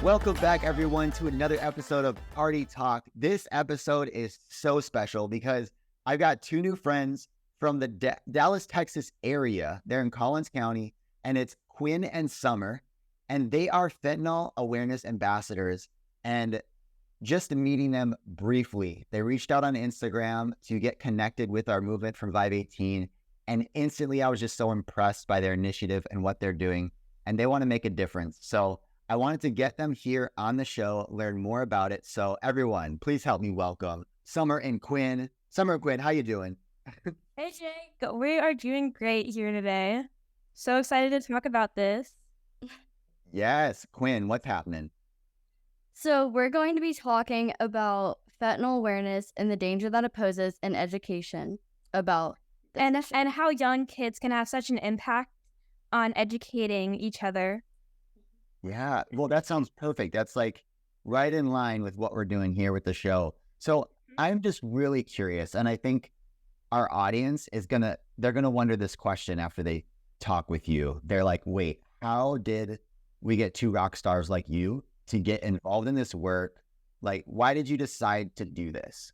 Welcome back, everyone, to another episode of Party Talk. This episode is so special because I've got two new friends from the Dallas, Texas area. They're in Collins County, and it's Quinn and Summer, and they are fentanyl awareness ambassadors. And just meeting them briefly, they reached out on Instagram to get connected with our movement from Vibe 18, and instantly I was just so impressed by their initiative and what they're doing, and they want to make a difference. So I wanted to get them here on the show, learn more about it. So everyone, please help me welcome Summer and Quinn. Summer and Quinn, how you doing? Hey Jake, we are doing great here today. So excited to talk about this. Yes, Quinn, what's happening? So we're going to be talking about fentanyl awareness and the danger that it poses in education about and how young kids can have such an impact on educating each other. Yeah, well, that sounds perfect. That's like right in line with what we're doing here with the show. So I'm just really curious, and I think our audience they're gonna wonder this question after they talk with you. They're like, wait, how did we get two rock stars like you to get involved in this work? Like, why did you decide to do this?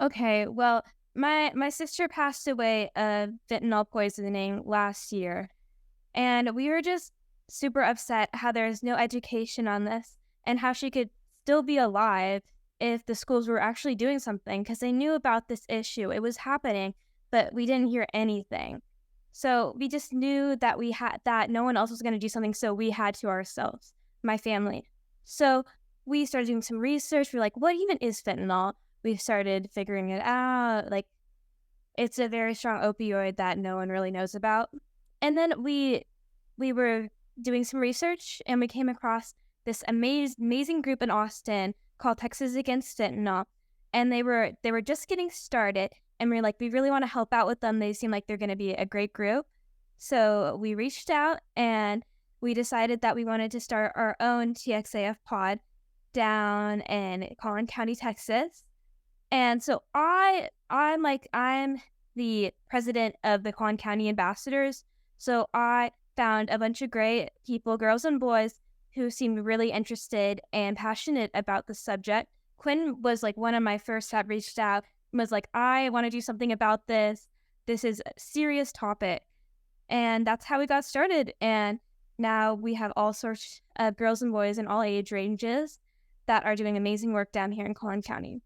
Okay, well, my sister passed away of fentanyl poisoning last year, and we were just super upset how there's no education on this and how she could still be alive if the schools were actually doing something, because they knew about this issue. It was happening, but we didn't hear anything. So we just knew that no one else was going to do something, so we had to ourselves, my family. So we started doing some research. We're like, what even is fentanyl? We started figuring it out. Like, it's a very strong opioid that no one really knows about. And then we were doing some research, and we came across this amazing group in Austin called Texas Against Fentanyl, and they were just getting started, and we're like, we really want to help out with them. They seem like they're going to be a great group. So we reached out, and we decided that we wanted to start our own TXAF pod down in Collin County, Texas. And so I'm the president of the Collin County Ambassadors. So I found a bunch of great people, girls and boys, who seemed really interested and passionate about the subject. Quinn was like one of my first that reached out and was like, I want to do something about this. This is a serious topic. And that's how we got started. And now we have all sorts of girls and boys in all age ranges that are doing amazing work down here in Collin County.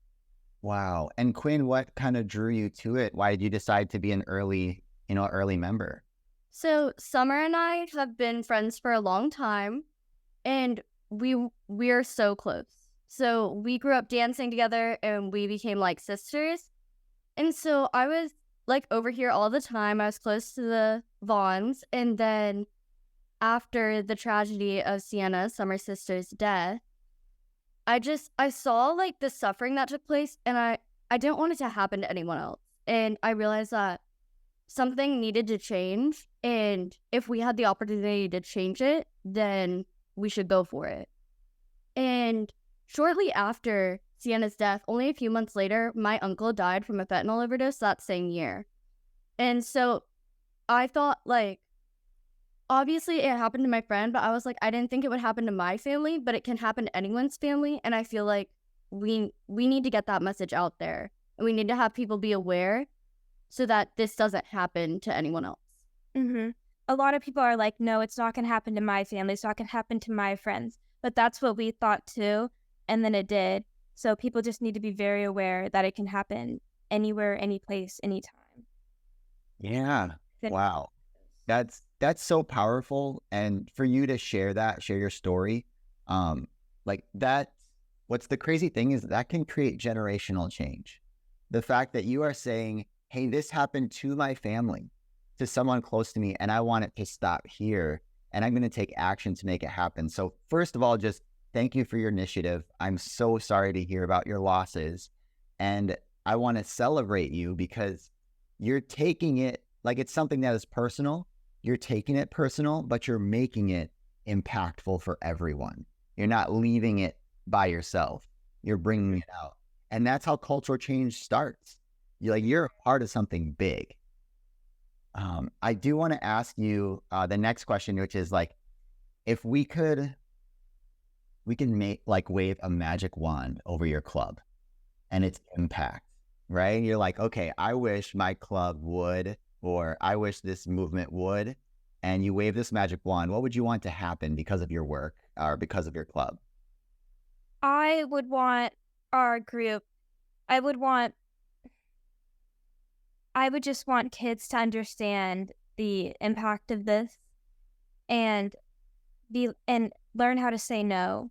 Wow. And Quinn, what kind of drew you to it? Why did you decide to be an early member? So Summer and I have been friends for a long time, and we're so close. So we grew up dancing together, and we became like sisters. And so I was like over here all the time. I was close to the Vaughns, and then after the tragedy of Sienna, Summer's sister's death, I saw like the suffering that took place, and I didn't want it to happen to anyone else. And I realized that something needed to change, and if we had the opportunity to change it, then we should go for it. And shortly after Sienna's death, only a few months later, my uncle died from a fentanyl overdose that same year. And so I thought, like, obviously it happened to my friend, but I was like, I didn't think it would happen to my family, but it can happen to anyone's family. And I feel like we need to get that message out there, and we need to have people be aware so that this doesn't happen to anyone else. Mm-hmm. A lot of people are like, no, it's not going to happen to my family. It's not going to happen to my friends. But that's what we thought too. And then it did. So people just need to be very aware that it can happen anywhere, any place, anytime. Yeah. Wow. That's so powerful. And for you to share your story, like that, what's the crazy thing is that can create generational change. The fact that you are saying, hey, this happened to my family, to someone close to me, and I want it to stop here, and I'm going to take action to make it happen. So first of all, just thank you for your initiative. I'm so sorry to hear about your losses, and I want to celebrate you because you're taking it like it's something that is personal. You're taking it personal, but you're making it impactful for everyone. You're not leaving it by yourself. You're bringing it out. And that's how cultural change starts. You're a part of something big. I do want to ask you the next question, which is like, if we could we can wave a magic wand over your club and its impact, right? You're like, okay, I wish my club would, or I wish this movement would, and you wave this magic wand. What would you want to happen because of your work or because of your club? I would want our group, I would want, I would just want kids to understand the impact of this and and learn how to say no.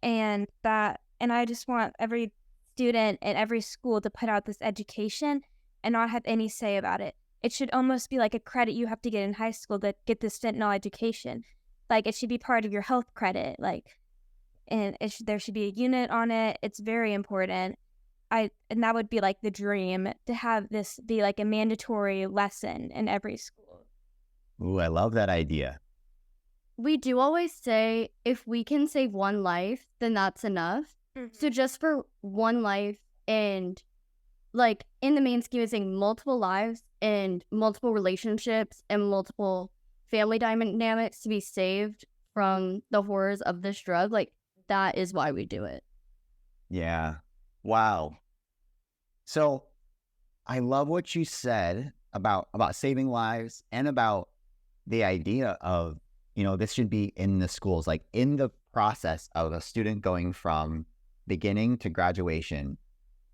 And I just want every student at every school to put out this education and not have any say about it. It should almost be like a credit you have to get in high school to get this fentanyl education. Like, it should be part of your health credit. And there should be a unit on it. It's very important. And that would be like the dream, to have this be like a mandatory lesson in every school. Ooh, I love that idea. We do always say if we can save one life, then that's enough. Mm-hmm. So just for one life, and like in the main scheme of saying multiple lives and multiple relationships and multiple family dynamics to be saved from the horrors of this drug, like that is why we do it. Yeah. Wow. So I love what you said about saving lives and about the idea of, this should be in the schools, like in the process of a student going from beginning to graduation.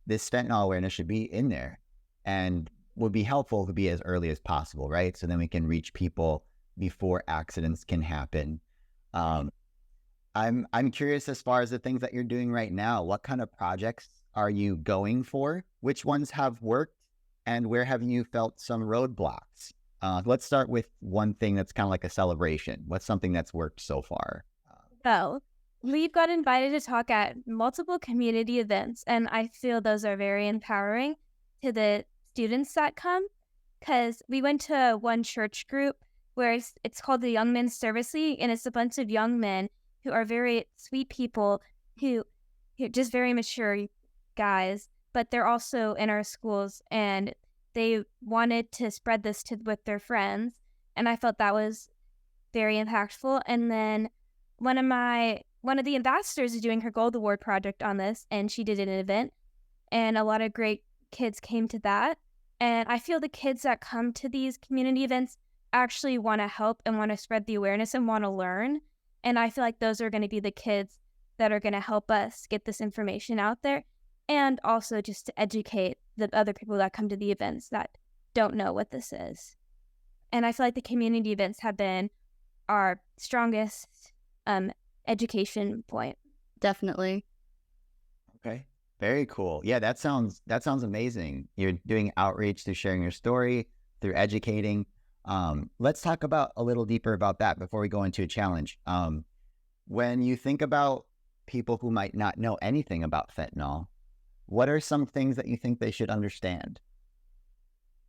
This fentanyl awareness should be in there and would be helpful to be as early as possible, right? So then we can reach people before accidents can happen. I'm curious, as far as the things that you're doing right now, what kind of projects are you going for? Which ones have worked, and where have you felt some roadblocks? Let's start with one thing that's kind of like a celebration. What's something that's worked so far? So we've got invited to talk at multiple community events, and I feel those are very empowering to the students that come, because we went to one church group where it's called the Young Men's Service League, and it's a bunch of young men who are very sweet people who just very mature guys, but they're also in our schools, and they wanted to spread this with their friends, and I felt that was very impactful. And then one of the ambassadors is doing her Gold Award project on this, and she did an event, and a lot of great kids came to that. And I feel the kids that come to these community events actually want to help and want to spread the awareness and want to learn. And I feel like those are going to be the kids that are going to help us get this information out there, and also just to educate the other people that come to the events that don't know what this is. And I feel like the community events have been our strongest education point. Definitely. Okay. Very cool. Yeah, that sounds amazing. You're doing outreach through sharing your story, through educating. Let's talk about a little deeper about that before we go into a challenge. When you think about people who might not know anything about fentanyl, what are some things that you think they should understand?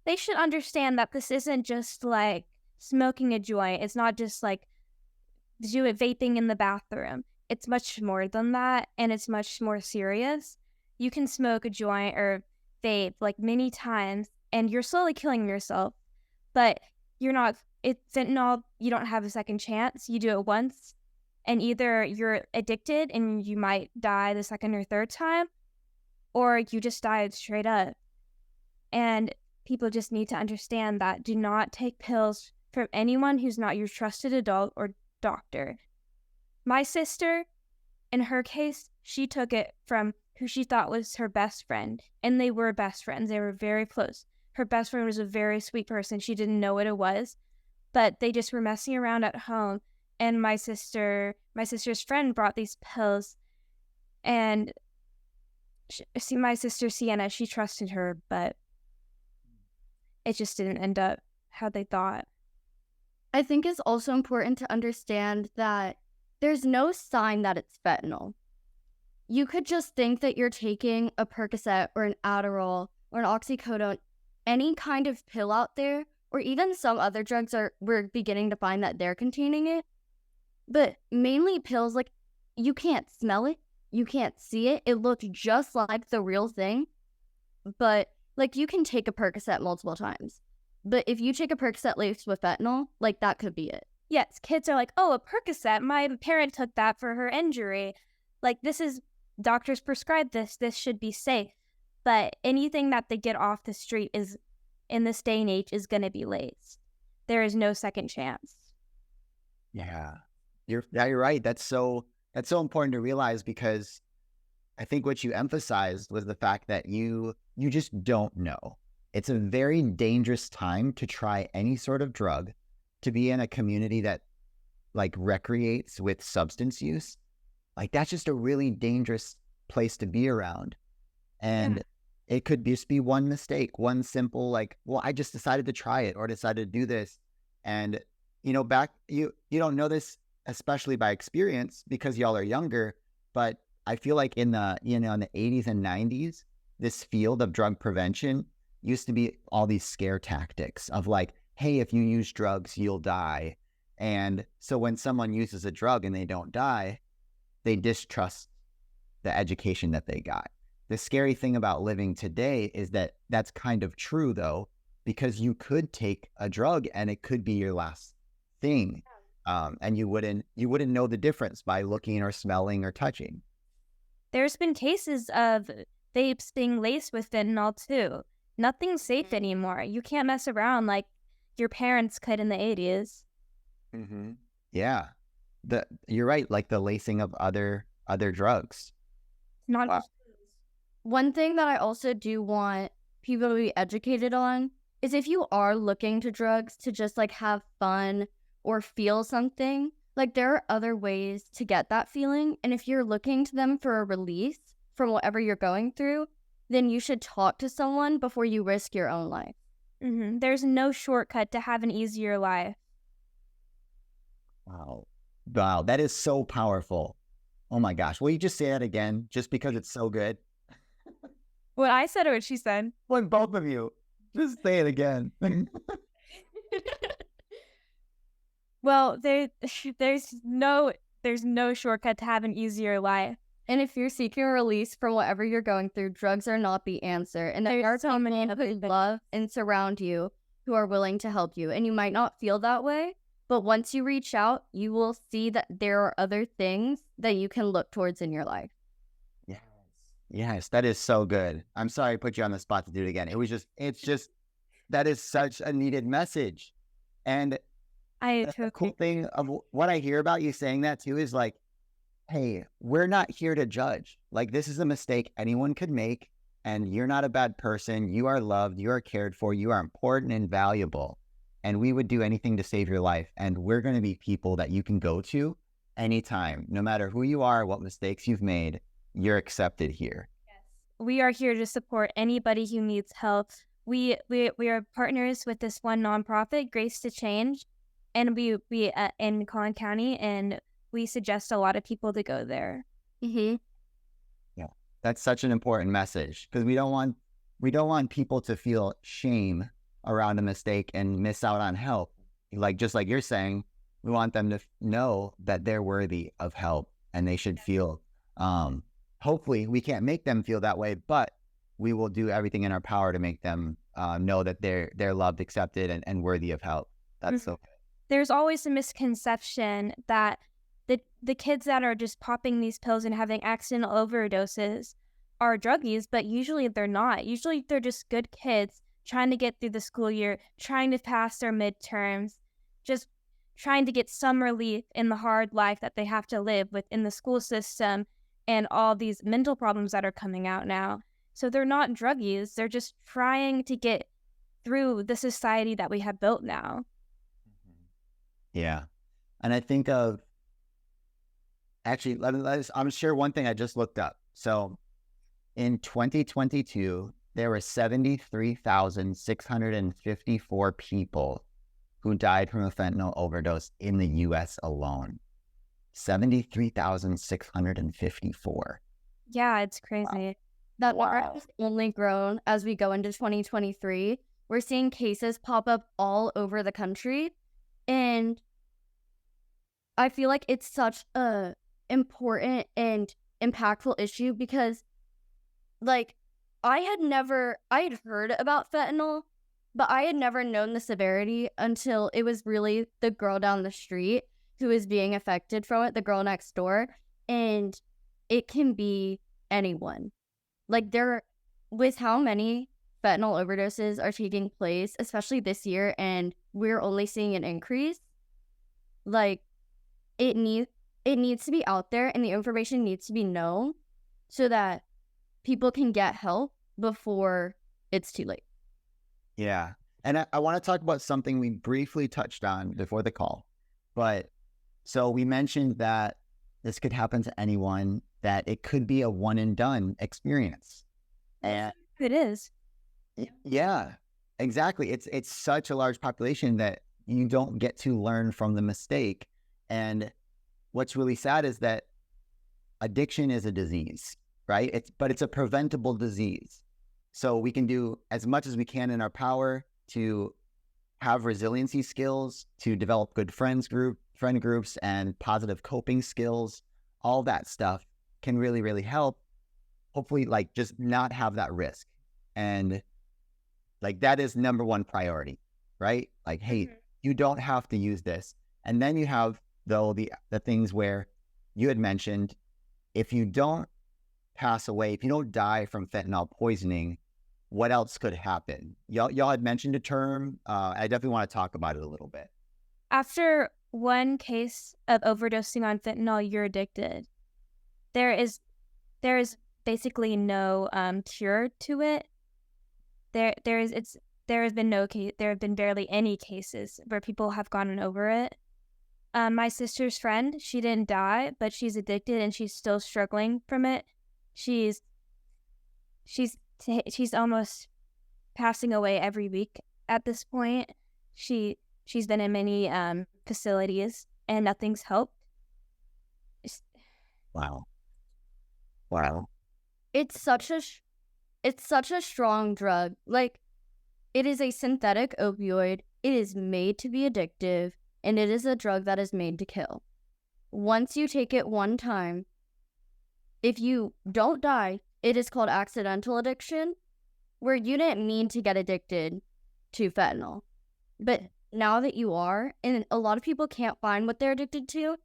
They should understand that this isn't just like smoking a joint. It's not just like vaping in the bathroom. It's much more than that, and it's much more serious. You can smoke a joint or vape like many times, and you're slowly killing yourself. But fentanyl, you don't have a second chance. You do it once, and either you're addicted and you might die the second or third time, or you just died straight up. And people just need to understand that. Do not take pills from anyone who's not your trusted adult or doctor. My sister, in her case, she took it from who she thought was her best friend, and they were best friends. They were very close. Her best friend was a very sweet person. She didn't know what it was, but they just were messing around at home. And my sister's friend brought these pills, and my sister Sienna, she trusted her, but it just didn't end up how they thought. I think it's also important to understand that there's no sign that it's fentanyl. You could just think that you're taking a Percocet or an Adderall or an oxycodone, any kind of pill out there, or even some other drugs we're beginning to find that they're containing it. But mainly pills, like, you can't smell it, you can't see it. It looks just like the real thing. But, like, you can take a Percocet multiple times. But if you take a Percocet laced with fentanyl, like, that could be it. Yes, kids are like, oh, a Percocet. My parent took that for her injury. Like, this is, doctors prescribe this. This should be safe. But anything that they get off the street is, in this day and age, is going to be laced. There is no second chance. Yeah. You're right. That's so important to realize, because I think what you emphasized was the fact that you just don't know. It's a very dangerous time to try any sort of drug, to be in a community that like recreates with substance use. That's just a really dangerous place to be around. And it could just be one mistake, one simple, like, well, I just decided to try it or decided to do this. And, you don't know this, especially by experience, because y'all are younger, but I feel like in the 80s and 90s, this field of drug prevention used to be all these scare tactics of like, hey, if you use drugs, you'll die. And so when someone uses a drug and they don't die, they distrust the education that they got. The scary thing about living today is that that's kind of true, though, because you could take a drug and it could be your last thing. And you wouldn't know the difference by looking or smelling or touching. There's been cases of vapes being laced with fentanyl too. Nothing's safe anymore. You can't mess around like your parents could in the 80s. Mm-hmm. Yeah. You're right, like the lacing of other drugs. Not Wow. just One thing that I also do want people to be educated on is if you are looking to drugs to just like have fun or feel something, like there are other ways to get that feeling. And if you're looking to them for a release from whatever you're going through, then you should talk to someone before you risk your own life. Mm-hmm. There's no shortcut to have an easier life. Wow. Wow. That is so powerful. Oh my gosh. Will you just say that again, just because it's so good? What I said or what she said? Well, both of you. Just say it again. Well, there's no shortcut to have an easier life. And if you're seeking a release from whatever you're going through, drugs are not the answer. And there are so many who love and surround you who are willing to help you. And you might not feel that way, but once you reach out, you will see that there are other things that you can look towards in your life. Yes, that is so good. I'm sorry I put you on the spot to do it again. It's just, that is such a needed message. And the cool thing of what I hear about you saying that too is like, hey, we're not here to judge. Like, this is a mistake anyone could make, and you're not a bad person. You are loved. You are cared for. You are important and valuable. And we would do anything to save your life. And we're going to be people that you can go to anytime, no matter who you are, what mistakes you've made. You're accepted here. Yes. We are here to support anybody who needs help. We are partners with this one nonprofit, Grace to Change, and we in Collin County, and we suggest a lot of people to go there. Mm-hmm. Yeah, that's such an important message, because we don't want people to feel shame around a mistake and miss out on help. Just like you're saying, we want them to know that they're worthy of help, and they should feel. Hopefully, we can't make them feel that way, but we will do everything in our power to make them know that they're loved, accepted, and worthy of help. That's so good. There's always a misconception that the kids that are just popping these pills and having accidental overdoses are druggies, but usually they're not. Usually they're just good kids trying to get through the school year, trying to pass their midterms, just trying to get some relief in the hard life that they have to live within the school system and all these mental problems that are coming out now. So they're not druggies. They're just trying to get through the society that we have built now. Yeah. And I think of, actually, I'm sure one thing I just looked up. So in 2022, there were 73,654 people who died from a fentanyl overdose in the U.S. alone. 73,654. Yeah, it's crazy. Wow. That number has only grown as we go into 2023. We're seeing cases pop up all over the country. And I feel like it's such a important and impactful issue because, like, I had heard about fentanyl, But I had never known the severity until it was really the girl down the street who is being affected from it, the girl next door. And it can be anyone. Like, with how many fentanyl overdoses are taking place, especially this year, and we're only seeing an increase, like, it needs to be out there, and the information needs to be known so that people can get help before it's too late. Yeah. And I want to talk about something we briefly touched on before the call. But so we mentioned that this could happen to anyone, that it could be a one and done experience. And It is. yeah, exactly. It's such a large population that you don't get to learn from the mistake. And what's really sad is that addiction is a disease, right? But it's a preventable disease. So we can do as much as we can in our power to have resiliency skills, to develop good friend groups and positive coping skills. All that stuff can really, really help. Hopefully, like, just not have that risk. And like, that is number one priority, right? Like, hey, you don't have to use this. And then you have, though, the things where you had mentioned, if you don't pass away, if you don't die from fentanyl poisoning, what else could happen? Y'all had mentioned a term. I definitely want to talk about it a little bit. After one case of overdosing on fentanyl, you're addicted. There is basically no cure to it. There have been barely any cases where people have gotten over it. My sister's friend, she didn't die, but she's addicted and she's still struggling from it. She's almost passing away every week at this point. She's been in many facilities and nothing's helped. Wow. It's such a strong drug. Like, it is a synthetic opioid. It is made to be addictive, and it is a drug that is made to kill. Once you take it one time, if you don't die, it is called accidental addiction, where you didn't mean to get addicted to fentanyl. But now that you are, and a lot of people can't find what they're addicted to,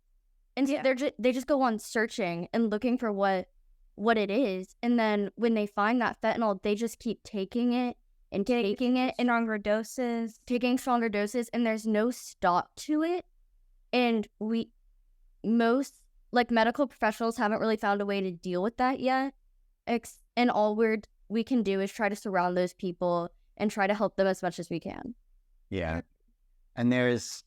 and so they just go on searching and looking for what it is. And then when they find that fentanyl, they just keep taking it and taking it and taking stronger doses, and there's no stop to it. And most medical professionals haven't really found a way to deal with that yet. And all we can do is try to surround those people and try to help them as much as we can. Yeah. And there's,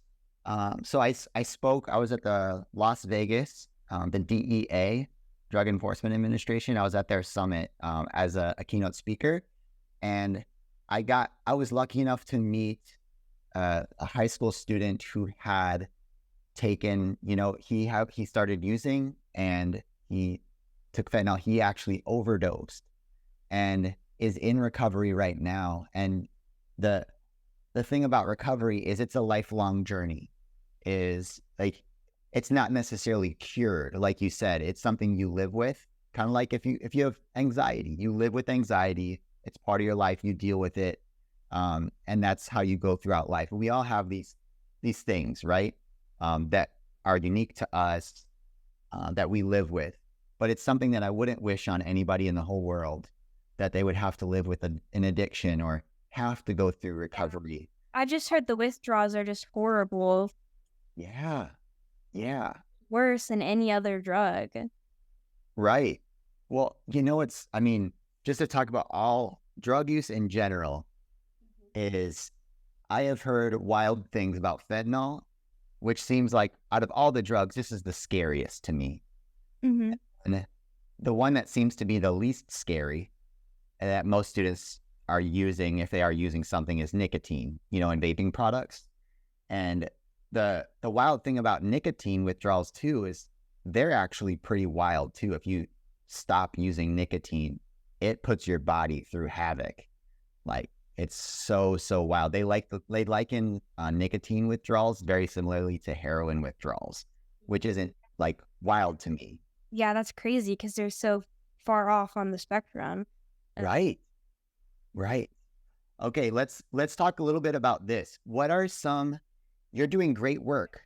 so I was at the Las Vegas, the DEA, Drug Enforcement Administration. I was at their summit as a keynote speaker. And I was lucky enough to meet a high school student who had taken, he started using and he took fentanyl. He actually overdosed and is in recovery right now. And the thing about recovery is it's a lifelong journey. Is like, it's not necessarily cured. Like you said, it's something you live with. Kind of like if you have anxiety, you live with anxiety. It's part of your life. You deal with it. And that's how you go throughout life. We all have these things, right? That are unique to us, that we live with. But it's something that I wouldn't wish on anybody in the whole world, that they would have to live with an addiction or have to go through recovery. I just heard the withdrawals are just horrible. Yeah. Worse than any other drug. Right. Well, just to talk about all drug use in general, is I have heard wild things about fentanyl, which seems like out of all the drugs, this is the scariest to me. Mm-hmm. And the one that seems to be the least scary, and that most students are using, if they are using something, is nicotine, in vaping products. And the wild thing about nicotine withdrawals too is they're actually pretty wild too. If you stop using nicotine, it puts your body through havoc. Like, it's so wild. They liken nicotine withdrawals very similarly to heroin withdrawals, which isn't like wild to me. Yeah, that's crazy because they're so far off on the spectrum. Right. Okay, let's talk a little bit about this. What are some, you're doing great work.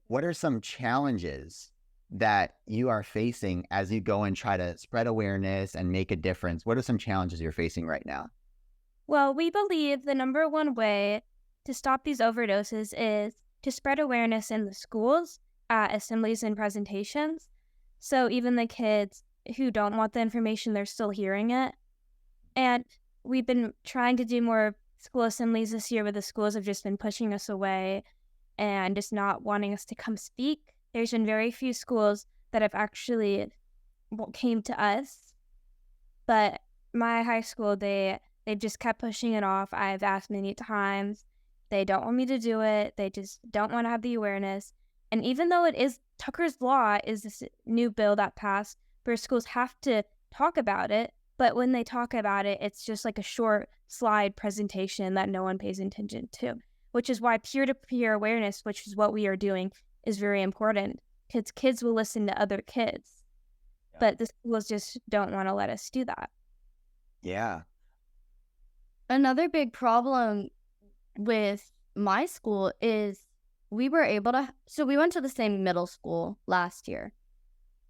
What are some challenges that you are facing as you go and try to spread awareness and make a difference? What are some challenges you're facing right now? Well, we believe the number one way to stop these overdoses is to spread awareness in the schools, at assemblies and presentations. So even the kids who don't want the information, they're still hearing it. And we've been trying to do more school assemblies this year, but the schools have just been pushing us away and just not wanting us to come speak. There's been very few schools that have actually came to us, but my high school, they just kept pushing it off. I've asked many times. They don't want me to do it. They just don't want to have the awareness. And even though it is Tucker's Law is this new bill that passed where schools have to talk about it, but when they talk about it, it's just like a short slide presentation that no one pays attention to, which is why peer-to-peer awareness, which is what we are doing, is very important because kids will listen to other kids, but the schools just don't want to let us do that. Yeah. Another big problem with my school is we went to the same middle school last year.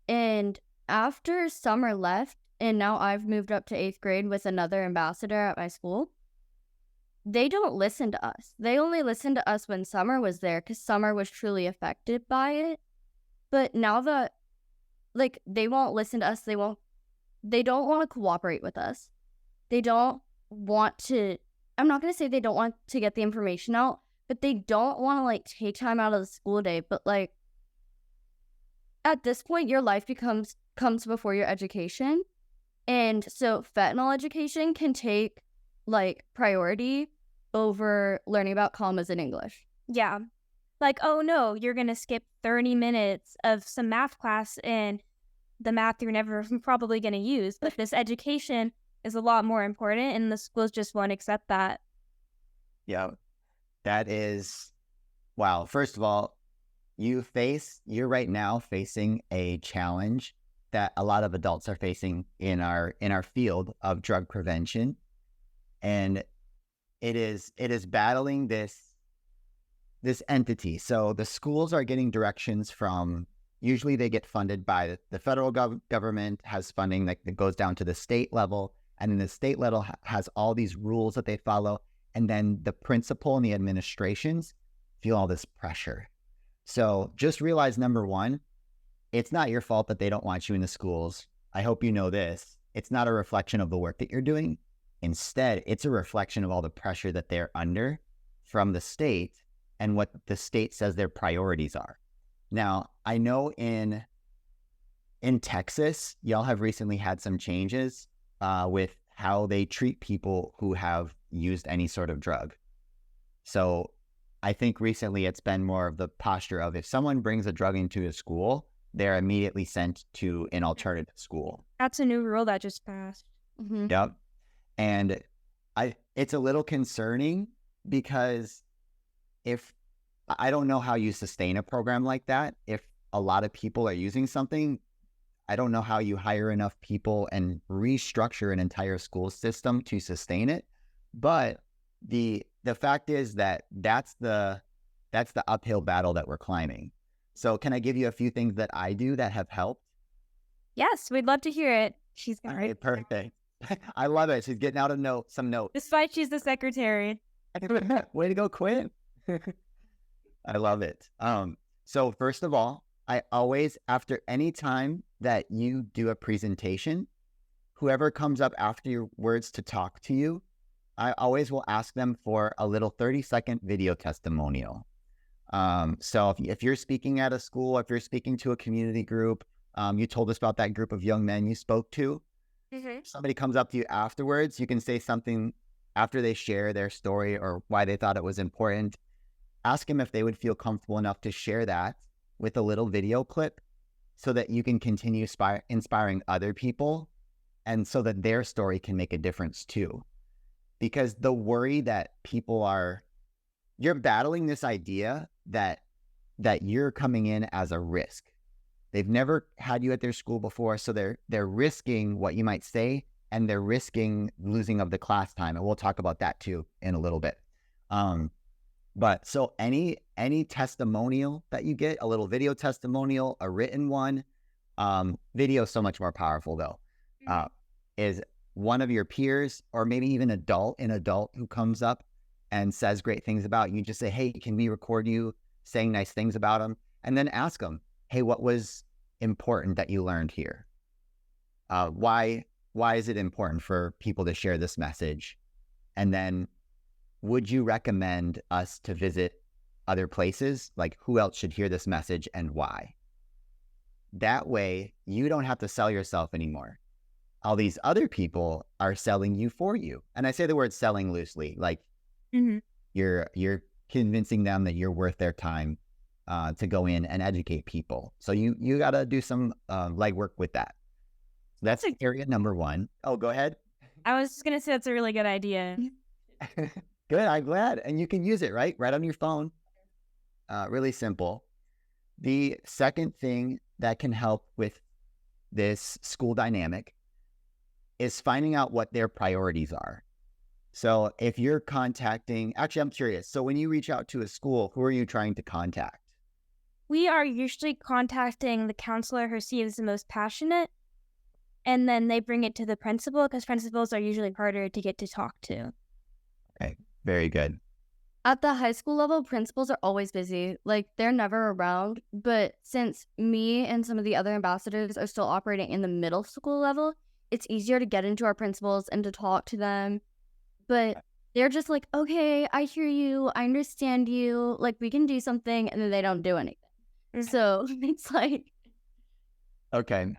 And after Summer left, and now I've moved up to 8th grade with another ambassador at my school, they don't listen to us. They only listen to us when Summer was there because Summer was truly affected by it. But now that, like, they won't listen to us, they don't want to cooperate with us. They don't want to, I'm not going to say they don't want to get the information out, but they don't want to, like, take time out of the school day. But, like, at this point, your life comes before your education. And so fentanyl education can take, like, priority over learning about commas in English. Yeah. Like, oh no, you're going to skip 30 minutes of some math class and the math you're never probably going to use. But this education is a lot more important and the schools just won't accept that. Yeah. That is, wow. First of all, you're right now facing a challenge that a lot of adults are facing in our field of drug prevention. And it is battling this entity. So the schools are getting directions from, usually they get funded by the federal government has funding that goes down to the state level. And then the state level has all these rules that they follow. And then the principal and the administrations feel all this pressure. So just realize, number one, it's not your fault that they don't want you in the schools. I hope you know this. It's not a reflection of the work that you're doing. Instead, it's a reflection of all the pressure that they're under from the state and what the state says their priorities are. Now, I know in Texas, y'all have recently had some changes with how they treat people who have used any sort of drug. So I think recently it's been more of the posture of if someone brings a drug into a school, they're immediately sent to an alternative school. That's a new rule that just passed. Mm-hmm. Yep. And it's a little concerning because I don't know how you sustain a program like that. If a lot of people are using something, I don't know how you hire enough people and restructure an entire school system to sustain it. But the fact is that that's the uphill battle that we're climbing. So can I give you a few things that I do that have helped? Yes, we'd love to hear it. She's got it. Perfect. I love it. She's getting out some notes. Despite she's the secretary. Way to go, Quinn. I love it. So first of all, I always, after any time that you do a presentation, whoever comes up afterwards to talk to you, I always will ask them for a little 30-second video testimonial. So if you're speaking at a school, if you're speaking to a community group, you told us about that group of young men you spoke to. Mm-hmm. Somebody comes up to you afterwards, you can say something after they share their story or why they thought it was important. Ask them if they would feel comfortable enough to share that with a little video clip so that you can continue inspiring other people and so that their story can make a difference too. Because the worry that you're battling this idea that you're coming in as a risk. They've never had you at their school before, so they're risking what you might say and they're risking losing of the class time. And we'll talk about that too in a little bit. But so any testimonial that you get, a little video testimonial, a written one, video is so much more powerful though, is one of your peers or maybe even an adult who comes up and says great things about you. Just say, hey, can we record you saying nice things about them? And then ask them, hey, what was important that you learned here? Why is it important for people to share this message? And then would you recommend us to visit other places? Like, who else should hear this message and why? That way, you don't have to sell yourself anymore. All these other people are selling you for you. And I say the word selling loosely, like you're convincing them that you're worth their time to go in and educate people. So you got to do some legwork with that. So that's area number one. Oh, go ahead. I was just going to say that's a really good idea. Good, I'm glad. And you can use it, right on your phone. Really simple. The second thing that can help with this school dynamic is finding out what their priorities are. So if you're contacting, actually, I'm curious. So when you reach out to a school, who are you trying to contact? We are usually contacting the counselor who seems the most passionate, and then they bring it to the principal because principals are usually harder to get to talk to. Okay, very good. At the high school level, principals are always busy. Like, they're never around. But since me and some of the other ambassadors are still operating in the middle school level, it's easier to get into our principals and to talk to them. But they're just like, okay, I hear you. I understand you. Like, we can do something. And then they don't do anything. So it's like. Okay.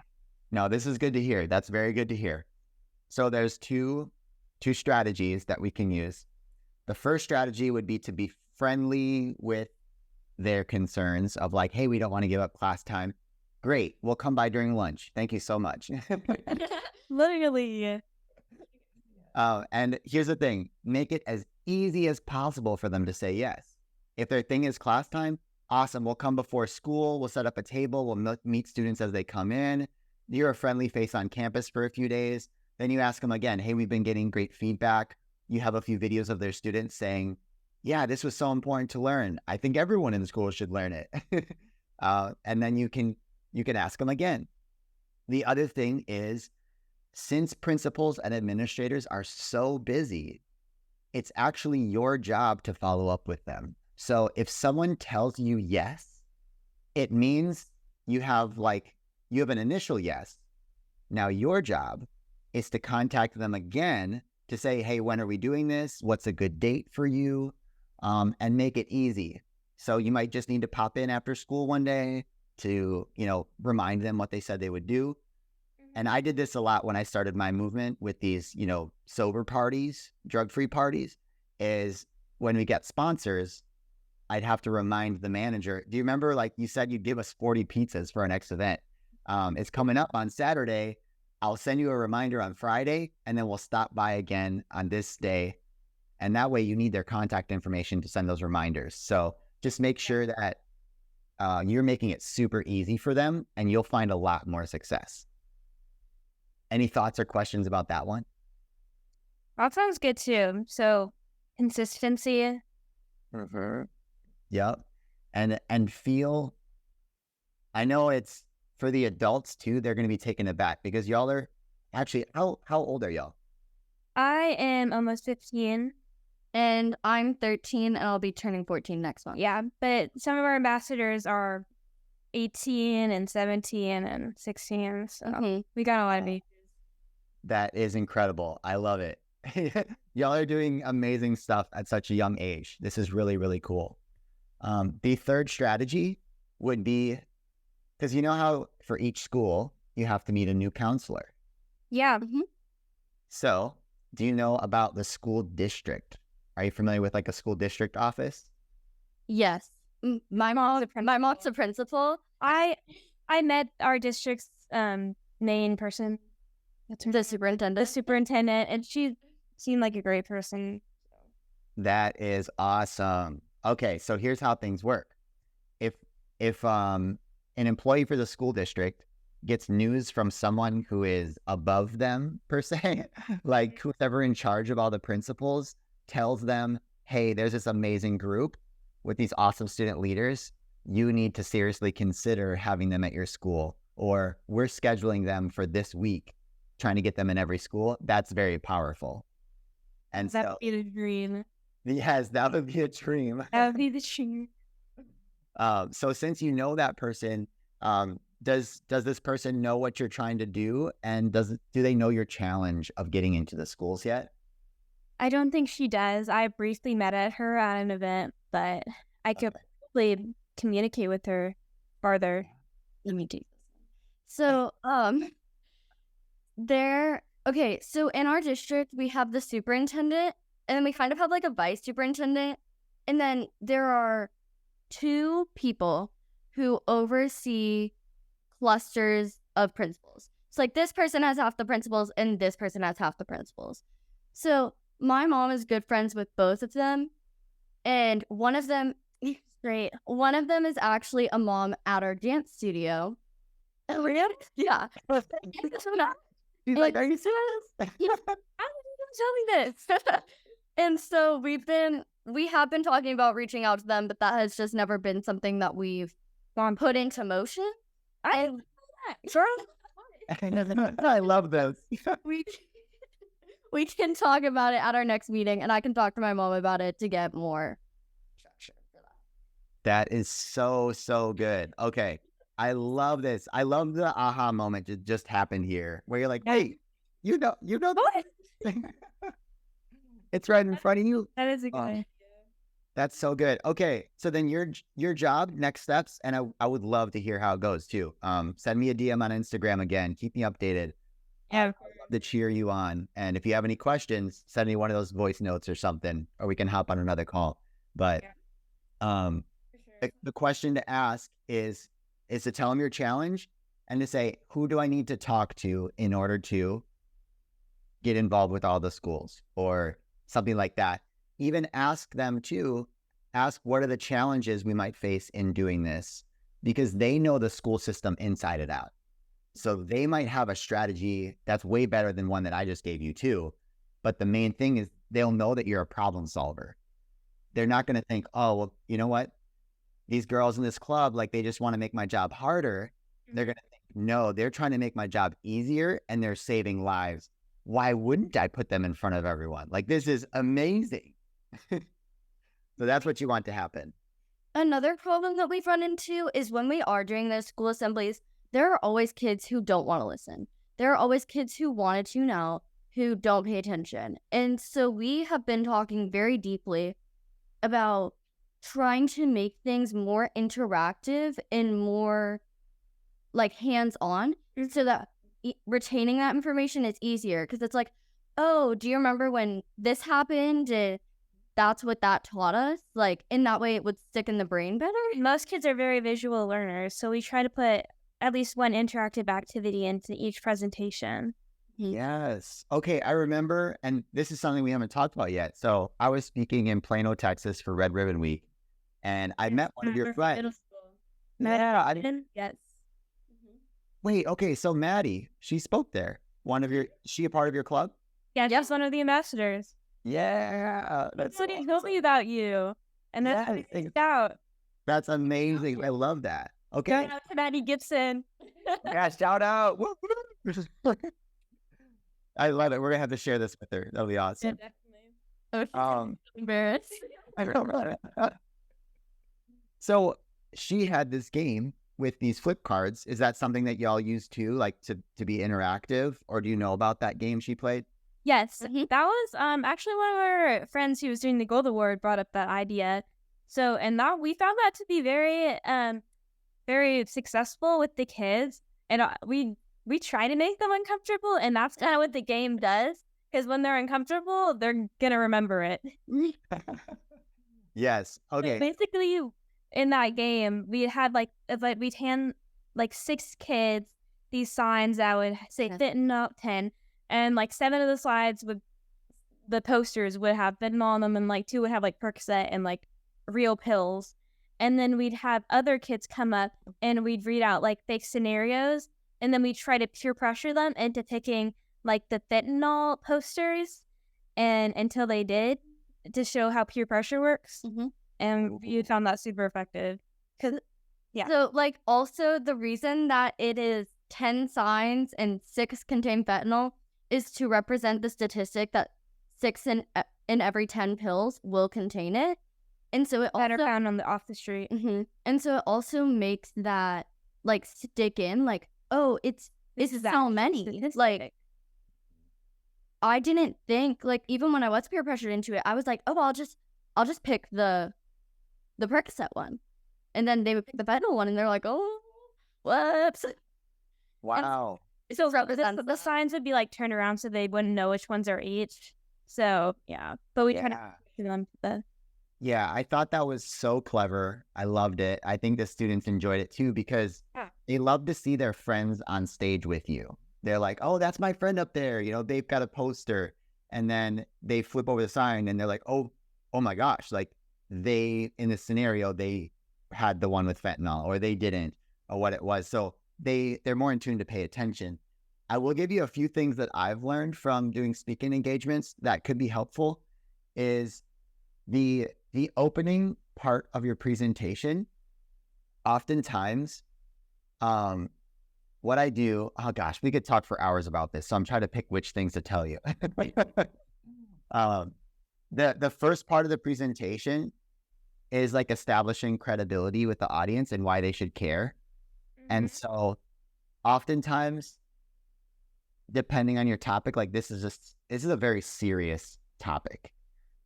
No, this is good to hear. That's very good to hear. So there's two strategies that we can use. The first strategy would be to be friendly with their concerns of like, hey, we don't want to give up class time. Great. We'll come by during lunch. Thank you so much. Literally. And here's the thing. Make it as easy as possible for them to say yes. If their thing is class time, awesome. We'll come before school. We'll set up a table. We'll meet students as they come in. You're a friendly face on campus for a few days. Then you ask them again, hey, we've been getting great feedback. You have a few videos of their students saying, yeah, this was so important to learn. I think everyone in the school should learn it. And then you can ask them again. The other thing is, since principals and administrators are so busy, it's actually your job to follow up with them. So if someone tells you yes, it means you have an initial yes. Now your job is to contact them again to say, hey, when are we doing this? What's a good date for you? And make it easy. So you might just need to pop in after school one day to, remind them what they said they would do. And I did this a lot when I started my movement with these, sober parties, drug-free parties, is when we get sponsors, I'd have to remind the manager. Do you remember, like you said, you'd give us 40 pizzas for our next event? It's coming up on Saturday. I'll send you a reminder on Friday, and then we'll stop by again on this day. And that way you need their contact information to send those reminders. So just make sure that you're making it super easy for them, and you'll find a lot more success. Any thoughts or questions about that one? That sounds good too. So consistency. Mm-hmm. Yep. And feel, I know it's for the adults too, they're going to be taken aback because y'all are actually, how old are y'all? I am almost 15. And I'm 13 and I'll be turning 14 next month. Yeah, but some of our ambassadors are 18 and 17 and 16. So we got a lot of ages. That is incredible. I love it. Y'all are doing amazing stuff at such a young age. This is really, really cool. The third strategy would be, because you know how for each school, you have to meet a new counselor. Yeah. Mm-hmm. So do you know about the school district? Are you familiar with like a school district office? Yes. My mom's a principal. I met our district's main person. The superintendent. And she seemed like a great person. That is awesome. Okay, so here's how things work. If an employee for the school district gets news from someone who is above them, per se, like whoever in charge of all the principals tells them, hey, there's this amazing group with these awesome student leaders. You need to seriously consider having them at your school, or we're scheduling them for this week, trying to get them in every school. That's very powerful. And that would be the dream. Yes, that would be a dream. That would be the dream. So since you know that person, does this person know what you're trying to do, and do they know your challenge of getting into the schools yet? I don't think she does. I briefly met her at an event, but I could probably communicate with her farther. Let me do this. So, so in our district, we have the superintendent, and then we kind of have like a vice superintendent, and then there are 2 people who oversee clusters of principals. So like this person has half the principals and this person has half the principals. So my mom is good friends with both of them, and one of them is great. One of them is actually a mom at our dance studio. Oh, really? Yeah. She's like, are you serious? How did you tell me this? And so we have been talking about reaching out to them, but that has just never been something that we've put into motion. I love those. We can talk about it at our next meeting, and I can talk to my mom about it to get more traction for that. That is so good. Okay. I love this. I love the aha moment that just happened here, where you're like, wait, you know that? It's right in front of you. That is a good idea. That's so good. Okay, so then your job, next steps, and I would love to hear how it goes too. Send me a DM on Instagram again. Keep me updated. Yeah, I'd love to cheer you on. And if you have any questions, send me one of those voice notes or something, or we can hop on another call. But for sure. the question to ask is to tell them your challenge and to say, who do I need to talk to in order to get involved with all the schools, or something like that. Even ask them to ask, what are the challenges we might face in doing this? Because they know the school system inside and out. So they might have a strategy that's way better than one that I just gave you too. But the main thing is they'll know that you're a problem solver. They're not going to think, oh, well, you know what? These girls in this club, like, they just want to make my job harder. They're going to think, no, they're trying to make my job easier, and they're saving lives. Why wouldn't I put them in front of everyone? Like, this is amazing. So that's what you want to happen. Another problem that we've run into is when we are doing those school assemblies, there are always kids who don't want to listen. There are always kids who want to tune out, who don't pay attention. And so we have been talking very deeply about trying to make things more interactive and more like hands-on, so that retaining that information is easier. Because it's like, oh, do you remember when this happened? That's what that taught us. Like, in that way, it would stick in the brain better. Most kids are very visual learners, so we try to put at least one interactive activity into each presentation. Yes. Okay, I remember, and this is something we haven't talked about yet. So I was speaking in Plano, Texas for Red Ribbon Week, and I met one of your friends. Yeah, Yes. Wait, okay, so Maddie, she spoke there. She a part of your club? Yeah, she's one of the ambassadors. Yeah, that's Somebody told me about you, and that's what I figured out. That's amazing. I love that. Okay. Shout out to Maddie Gibson. Yeah, shout out. I love it. We're gonna have to share this with her. That'll be awesome. Yeah, definitely. Embarrassed. I know. So she had this game with these flip cards. Is that something that y'all use too, like to be interactive, or do you know about that game she played? Yes, that was actually one of our friends who was doing the Gold Award brought up that idea. So, and that we found that to be very very successful with the kids, and we try to make them uncomfortable, and that's kind of what the game does. Because when they're uncomfortable, they're gonna remember it. Yes. Okay. So basically, in that game, we had we'd hand like 6 kids these signs that would say Fentanyl 10, and like 7 of the slides the posters would have fentanyl on them, and like 2 would have like Percocet and like real pills. And then we'd have other kids come up and we'd read out like fake scenarios, and then we try to peer pressure them into picking like the fentanyl posters, and until they did, to show how peer pressure works. And you found that super effective. Yeah. So, like, also the reason that it is 10 signs and 6 contain fentanyl is to represent the statistic that 6 in every 10 pills will contain it. And so it that also are found on the off the street. And so it also makes that like stick in, like, oh, it's so many. Statistic. Like, I didn't think, like, even when I was peer pressured into it, I was like, oh, I'll just pick the Percocet one. And then they would pick the fentanyl one, and they're like, oh, whoops. Wow. So the signs would be like turned around so they wouldn't know which ones are each. So yeah, but we try to them. Yeah, I thought that was so clever. I loved it. I think the students enjoyed it too because they love to see their friends on stage with you. They're like, oh, that's my friend up there. You know, they've got a poster. And then they flip over the sign and they're like, oh my gosh. Like in this scenario, they had the one with fentanyl or they didn't or what it was. So they're more in tune to pay attention. I will give you a few things that I've learned from doing speaking engagements that could be helpful is the opening part of your presentation. Oftentimes, what I do, oh gosh, we could talk for hours about this. So I'm trying to pick which things to tell you. The first part of the presentation is like establishing credibility with the audience and why they should care. And so oftentimes, depending on your topic, like this is a very serious topic.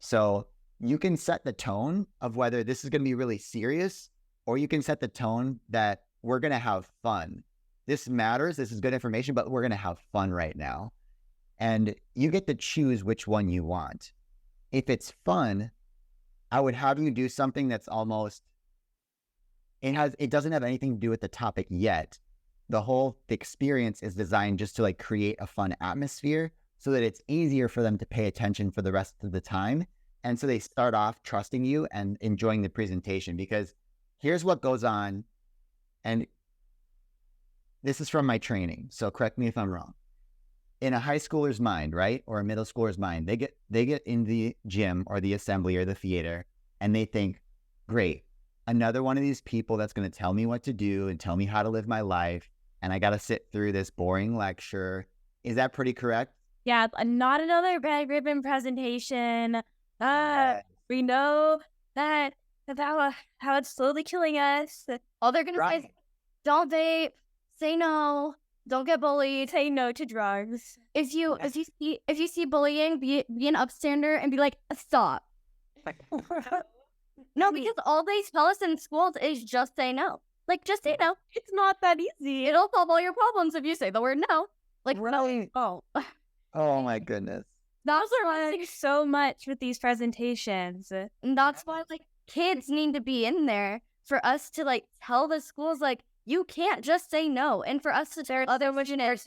So you can set the tone of whether this is going to be really serious, or you can set the tone that we're going to have fun. This matters. This is good information, but we're going to have fun right now. And you get to choose which one you want. If it's fun, I would have you do something that's almost, it doesn't have anything to do with the topic yet. The whole experience is designed just to like create a fun atmosphere so that it's easier for them to pay attention for the rest of the time. And so they start off trusting you and enjoying the presentation, because here's what goes on. And this is from my training, so correct me if I'm wrong. In a high schooler's mind, right, or a middle schooler's mind, they get in the gym or the assembly or the theater, and they think, great, another one of these people that's going to tell me what to do and tell me how to live my life, and I got to sit through this boring lecture. Is that pretty correct? Yeah, not another bad ribbon presentation. We know that about how it's slowly killing us. All they're gonna say is, don't vape, say no, don't get bullied, say no to drugs. If you see bullying, be an upstander and be like, stop. No, because all they tell us in schools is just say no. Like, just say no. It's not that easy. It'll solve all your problems if you say the word no. Like, really? Oh. Oh my goodness. That's learning so much with these presentations. And that's why, like, kids need to be in there for us to, like, tell the schools, like, you can't just say no. And for us to tell other students,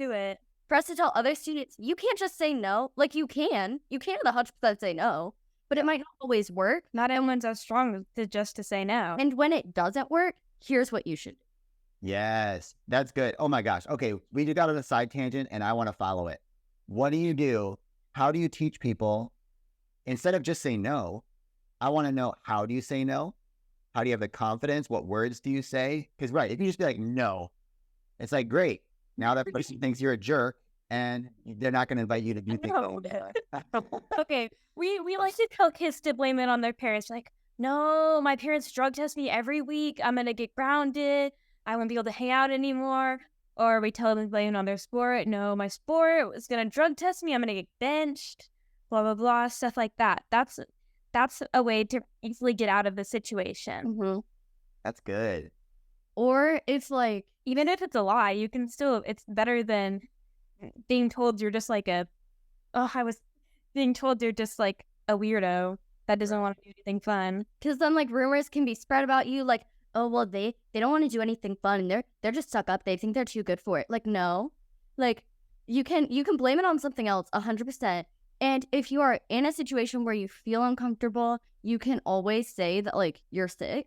for us to tell other students, you can't just say no. Like, you can 100% say no, but it might not always work. Not everyone's as strong to say no. And when it doesn't work, here's what you should do. Yes, that's good. Oh my gosh. Okay, we just got on a side tangent and I want to follow it. What do you do? How do you teach people, instead of just saying no, I want to know, how do you say no? How do you have the confidence? What words do you say? Because, right, if you just be like, no, it's like, great. Now that person thinks you're a jerk and they're not going to invite you to do things. Okay, we like to tell kids to blame it on their parents. Like, no, my parents drug test me every week. I'm going to get grounded. I won't be able to hang out anymore. Or we tell them to blame it on their sport. No, my sport is going to drug test me. I'm going to get benched. Blah, blah, blah. Stuff like that. That's a way to easily get out of the situation. Mm-hmm. That's good. Or it's like, even if it's a lie, you can still, it's better than being told you're just like being told you're just like a weirdo that doesn't want to do anything fun. Because then, like, rumors can be spread about you, like, oh, well, they don't want to do anything fun, and they're just stuck up. They think they're too good for it. Like, no. Like, you can blame it on something else 100%. And if you are in a situation where you feel uncomfortable, you can always say that, like, you're sick.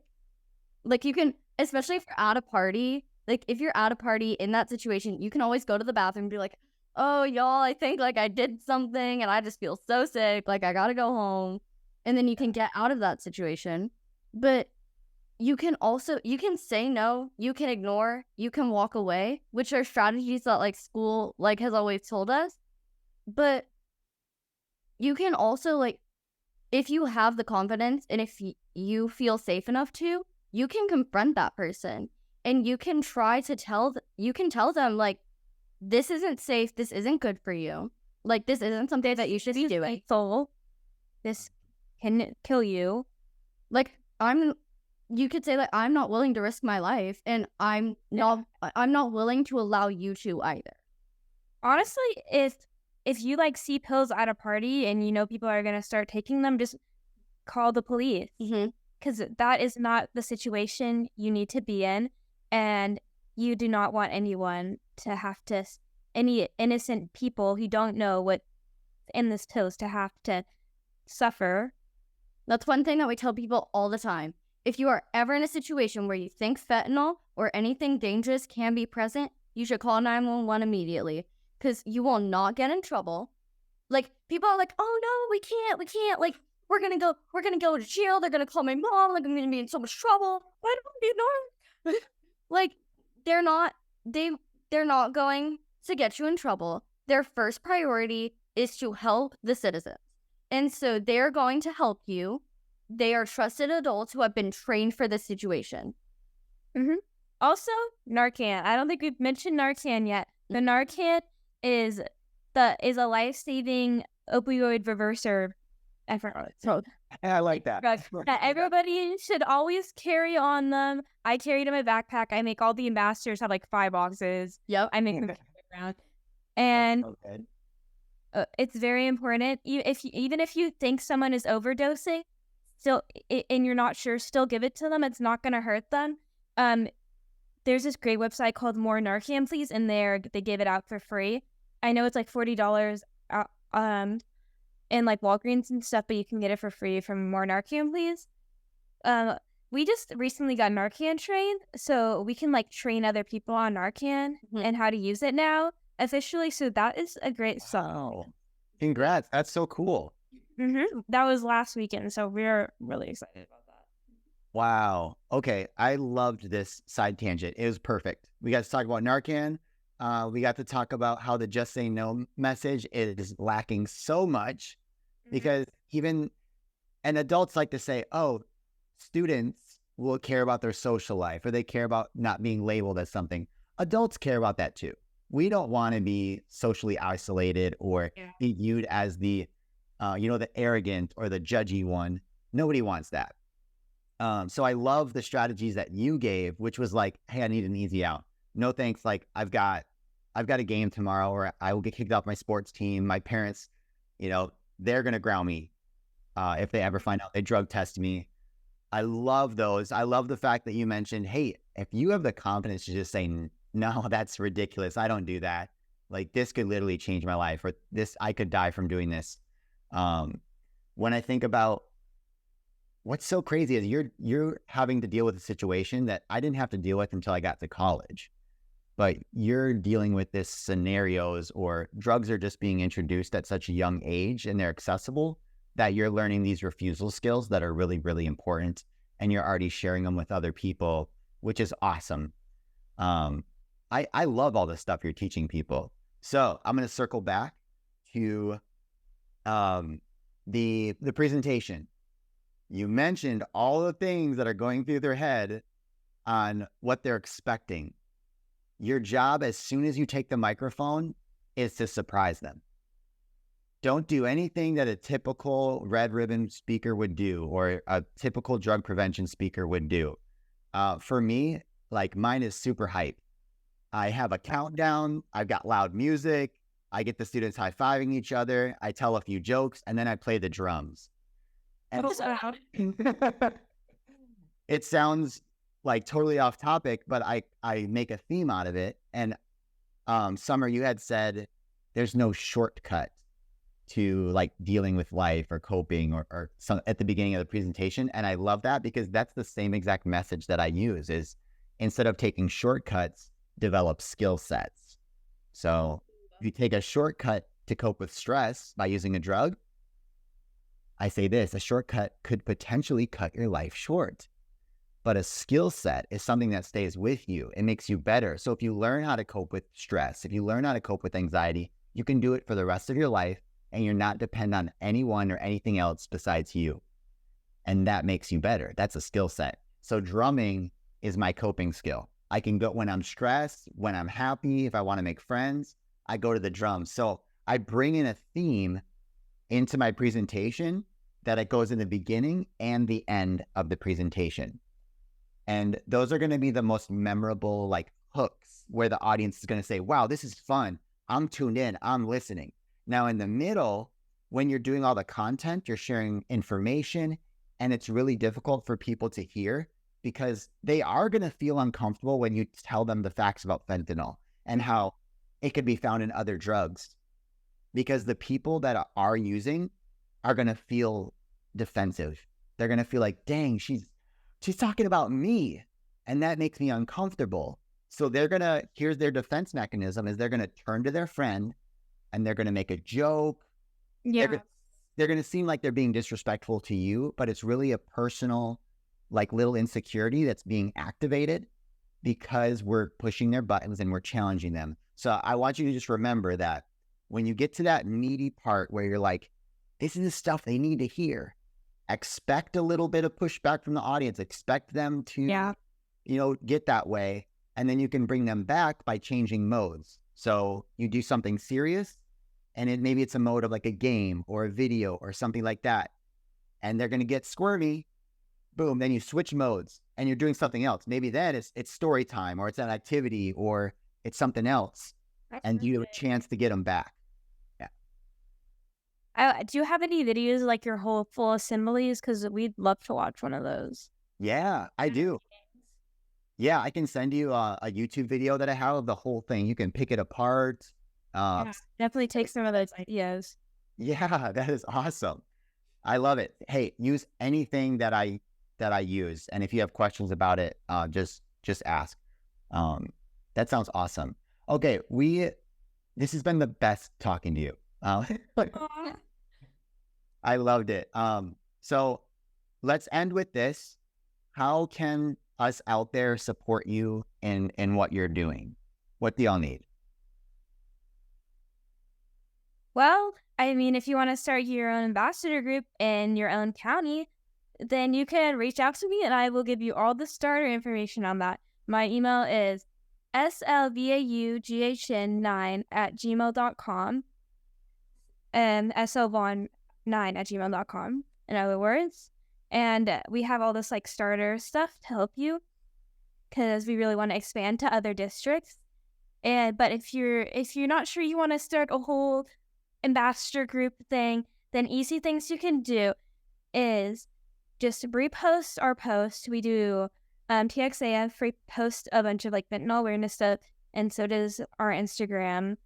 Like, you can, especially if you're at a party like, if you're at a party in that situation, you can always go to the bathroom and be like, oh, y'all, I think, like, I did something and I just feel so sick. Like, I gotta go home. And then you can get out of that situation. But you can say no, you can ignore, you can walk away, which are strategies that, like, school, like, has always told us. But you can also, like, if you have the confidence and if you feel safe enough to, you can confront that person and you can try to tell them, like, this isn't safe, this isn't good for you. Like, this isn't something that you should be doing. This can kill you. Like, you could say, like, I'm not willing to risk my life, and I'm not willing to allow you to either. Honestly, if you, like, see pills at a party and you know people are going to start taking them, just call the police. Because that is not the situation you need to be in. And you do not want anyone to have to, any innocent people who don't know what's in this pills to have to suffer. That's one thing that we tell people all the time. If you are ever in a situation where you think fentanyl or anything dangerous can be present, you should call 911 immediately. Because you will not get in trouble. Like, people are like, oh no, we can't, like, we're gonna go to jail, they're gonna call my mom, like, I'm gonna be in so much trouble. Why don't you know? Like, they're not going to get you in trouble. Their first priority is to help the citizens. And so they're going to help you. They are trusted adults who have been trained for this situation. Also, Narcan. I don't think we've mentioned Narcan yet. The Narcan is a life-saving opioid reverser. I like that. That everybody should always carry on them. I carried in my backpack. I make all the ambassadors have like 5 boxes. Yep. I make them around. And it's very important. Even if you think someone is overdosing, still, and you're not sure, still give it to them. It's not going to hurt them. There's this great website called More Narcan Please, and they give it out for free. I know it's like $40 in like Walgreens and stuff, but you can get it for free from More Narcan Please. We just recently got Narcan trained, so we can like train other people on Narcan and how to use it now officially. So that is a great song. Wow. Congrats. That's so cool. That was last weekend, so we're really excited about that. Wow. Okay. I loved this side tangent. It was perfect. We got to talk about Narcan. We got to talk about how the Just Say No message is lacking so much because and adults like to say, oh, students will care about their social life or they care about not being labeled as something. Adults care about that too. We don't want to be socially isolated or be viewed as the arrogant or the judgy one. Nobody wants that. So I love the strategies that you gave, which was like, hey, I need an easy out. No thanks. Like I've got a game tomorrow or I will get kicked off my sports team. My parents, they're going to ground me if they ever find out they drug test me. I love those. I love the fact that you mentioned, hey, if you have the confidence to just say, no, that's ridiculous. I don't do that. Like this could literally change my life or I could die from doing this. When I think about what's so crazy is you're having to deal with a situation that I didn't have to deal with until I got to college. But you're dealing with this scenarios or drugs are just being introduced at such a young age and they're accessible that you're learning these refusal skills that are really, really important. And you're already sharing them with other people, which is awesome. I love all the stuff you're teaching people. So I'm going to circle back to the presentation. You mentioned all the things that are going through their head on what they're expecting. Your job as soon as you take the microphone is to surprise them. Don't do anything that a typical red ribbon speaker would do or a typical drug prevention speaker would do. For me, like mine is super hype. I have a countdown. I've got loud music. I get the students high-fiving each other. I tell a few jokes, and then I play the drums. And it sounds like totally off topic, but I make a theme out of it. And Summer, you had said there's no shortcut to like dealing with life or coping or some at the beginning of the presentation. And I love that because that's the same exact message that I use is instead of taking shortcuts, develop skill sets. So if you take a shortcut to cope with stress by using a drug, I say this, a shortcut could potentially cut your life short. But a skill set is something that stays with you. It makes you better. So if you learn how to cope with stress, if you learn how to cope with anxiety, you can do it for the rest of your life and you're not dependent on anyone or anything else besides you. And that makes you better. That's a skill set. So drumming is my coping skill. I can go when I'm stressed, when I'm happy, if I want to make friends, I go to the drums. So I bring in a theme into my presentation that it goes in the beginning and the end of the presentation. And those are going to be the most memorable like hooks where the audience is going to say, wow, this is fun. I'm tuned in. I'm listening. Now in the middle, when you're doing all the content, you're sharing information and it's really difficult for people to hear because they are going to feel uncomfortable when you tell them the facts about fentanyl and how it could be found in other drugs because the people that are using are going to feel defensive. They're going to feel like, dang, she's talking about me. And that makes me uncomfortable. So here's their defense mechanism is they're going to turn to their friend and they're going to make a joke. Yeah. They're going to seem like they're being disrespectful to you, but it's really a personal, like little insecurity that's being activated because we're pushing their buttons and we're challenging them. So I want you to just remember that when you get to that meaty part where you're like, this is the stuff they need to hear, expect a little bit of pushback from the audience, expect them to, get that way. And then you can bring them back by changing modes. So you do something serious and maybe it's a mode of like a game or a video or something like that. And they're going to get squirmy. Boom. Then you switch modes and you're doing something else. Maybe then it's story time or it's an activity or it's something else. And you have a chance to get them back. Do you have any videos like your whole full assemblies? Because we'd love to watch one of those. Yeah, I do. Yeah, I can send you a YouTube video that I have of the whole thing. You can pick it apart. Definitely take some of those ideas. Yeah, that is awesome. I love it. Hey, use anything that I use, and if you have questions about it, just ask. That sounds awesome. Okay, this has been the best talking to you. I loved it. So let's end with this. How can us out there support you in what you're doing? What do y'all need? Well, I mean, if you want to start your own ambassador group in your own county, then you can reach out to me and I will give you all the starter information on that. My email is slvaugghn9@gmail.com and slvaugghn9@gmail.com in other words. And we have all this like starter stuff to help you because we really want to expand to other districts. But if you're not sure you want to start a whole ambassador group thing, then easy things you can do is just repost our post. We do TXAF repost a bunch of like fentanyl awareness stuff, and so does our Instagram.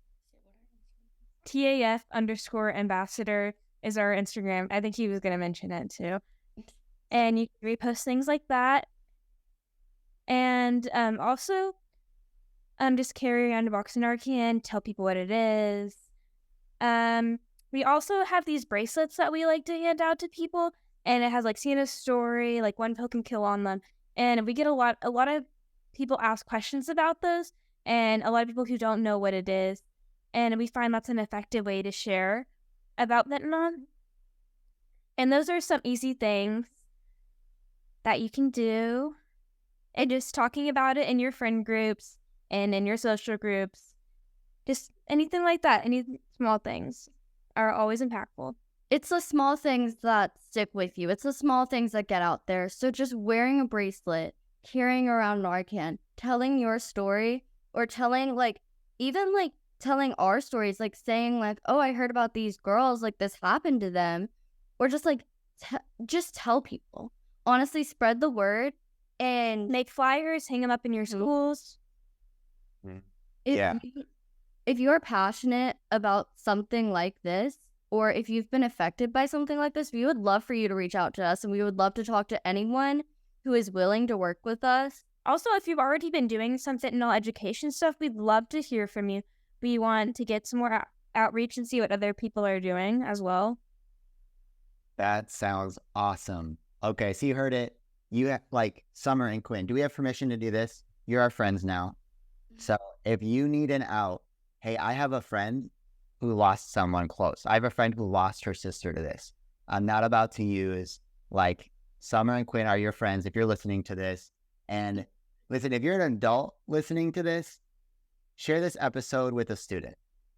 TAF_ambassador is our Instagram. I think he was going to mention it too. And you can repost things like that. And also, just carry around a box of Narcan, tell people what it is. We also have these bracelets that we like to hand out to people, and it has like Santa's story, like one pill can kill on them. And we get a lot of people ask questions about those, and a lot of people who don't know what it is. And we find that's an effective way to share about fentanyl. And those are some easy things that you can do. And just talking about it in your friend groups and in your social groups, just anything like that, any small things are always impactful. It's the small things that stick with you. It's the small things that get out there. So just wearing a bracelet, carrying around Narcan, telling your story, or telling telling our stories, like saying like, oh, I heard about these girls, like this happened to them, or just like, just tell people. Honestly, spread the word and make flyers, hang them up in your schools. If you're passionate about something like this, or if you've been affected by something like this, we would love for you to reach out to us, and we would love to talk to anyone who is willing to work with us Also, if you've already been doing some fentanyl education stuff, we'd love to hear from you. We want to get some more outreach and see what other people are doing as well. That sounds awesome. Okay, so you heard it. You have, like, Summer and Quinn, do we have permission to do this? You're our friends now. So if you need an out, hey, I have a friend who lost someone close. I have a friend who lost her sister to this. I'm not about to use, like, Summer and Quinn are your friends if you're listening to this. And listen, if you're an adult listening to this, share this episode with a student.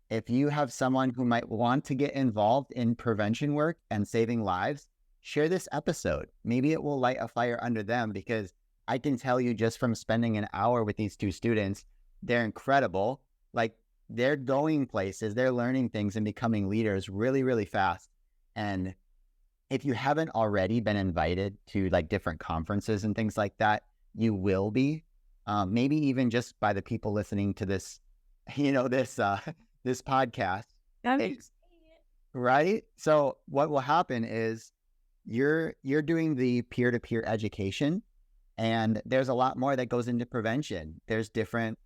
If you have someone who might want to get involved in prevention work and saving lives, share this episode. Maybe it will light a fire under them, because I can tell you just from spending an hour with these two students, they're incredible. Like, they're going places, they're learning things and becoming leaders really, really fast. And if you haven't already been invited to, like, different conferences and things like that, you will be. Maybe even just by the people listening to this, this podcast. Right? So what will happen is you're doing the peer-to-peer education, and there's a lot more that goes into prevention. There's different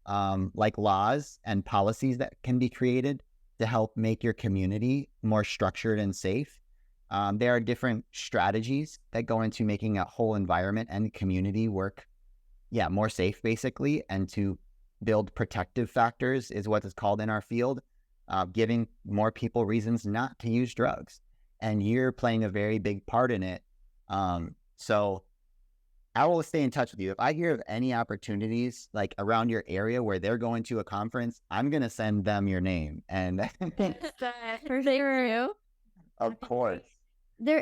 like laws and policies that can be created to help make your community more structured and safe. There are different strategies that go into making a whole environment and community work, more safe, basically, and to build protective factors is what is called in our field, giving more people reasons not to use drugs. And you're playing a very big part in it. So I will stay in touch with you. If I hear of any opportunities like around your area where they're going to a conference, I'm going to send them your name. And For sure. Of course. There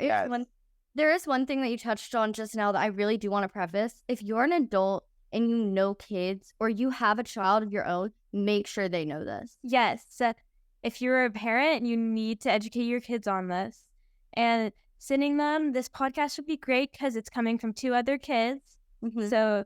is one thing that you touched on just now that I really do want to preface. If you're an adult and you know kids, or you have a child of your own, make sure they know this. Yes. If you're a parent, you need to educate your kids on this. And sending them this podcast would be great because it's coming from two other kids. Mm-hmm. So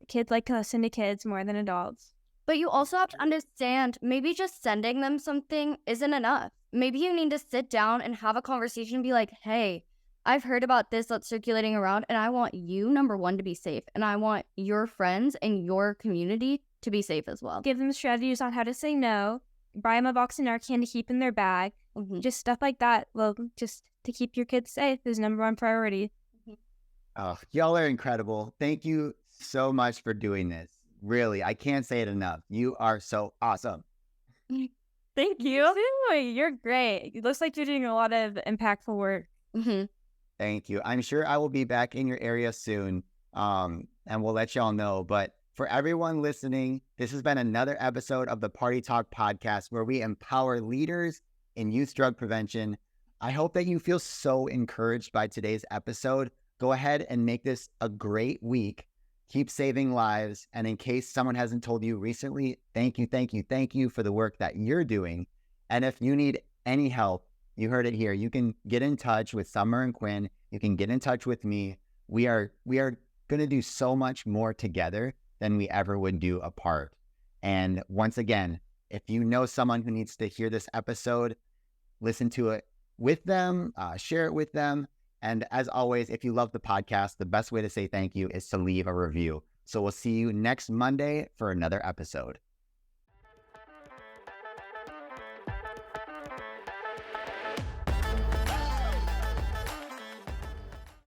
kids like to listen to kids more than adults. But you also have to understand, maybe just sending them something isn't enough. Maybe you need to sit down and have a conversation and be like, hey, I've heard about this that's circulating around, and I want you, number one, to be safe. And I want your friends and your community to be safe as well. Give them strategies on how to say no. Buy them a box of Narcan to keep in their bag. Mm-hmm. Just stuff like that. Well, just to keep your kids safe is number one priority. Mm-hmm. Oh, y'all are incredible. Thank you so much for doing this. Really, I can't say it enough. You are so awesome. Thank you. You're great. It looks like you're doing a lot of impactful work. Mm-hmm. Thank you. I'm sure I will be back in your area soon, and we'll let y'all know. But for everyone listening, this has been another episode of the Party Talk podcast, where we empower leaders in youth drug prevention. I hope that you feel so encouraged by today's episode. Go ahead and make this a great week. Keep saving lives. And in case someone hasn't told you recently, thank you for the work that you're doing. And if you need any help, you heard it here. You can get in touch with Summer and Quinn. You can get in touch with me. We are going to do so much more together than we ever would do apart. And once again, if you know someone who needs to hear this episode, listen to it with them, share it with them. And as always, if you love the podcast, the best way to say thank you is to leave a review. So we'll see you next Monday for another episode.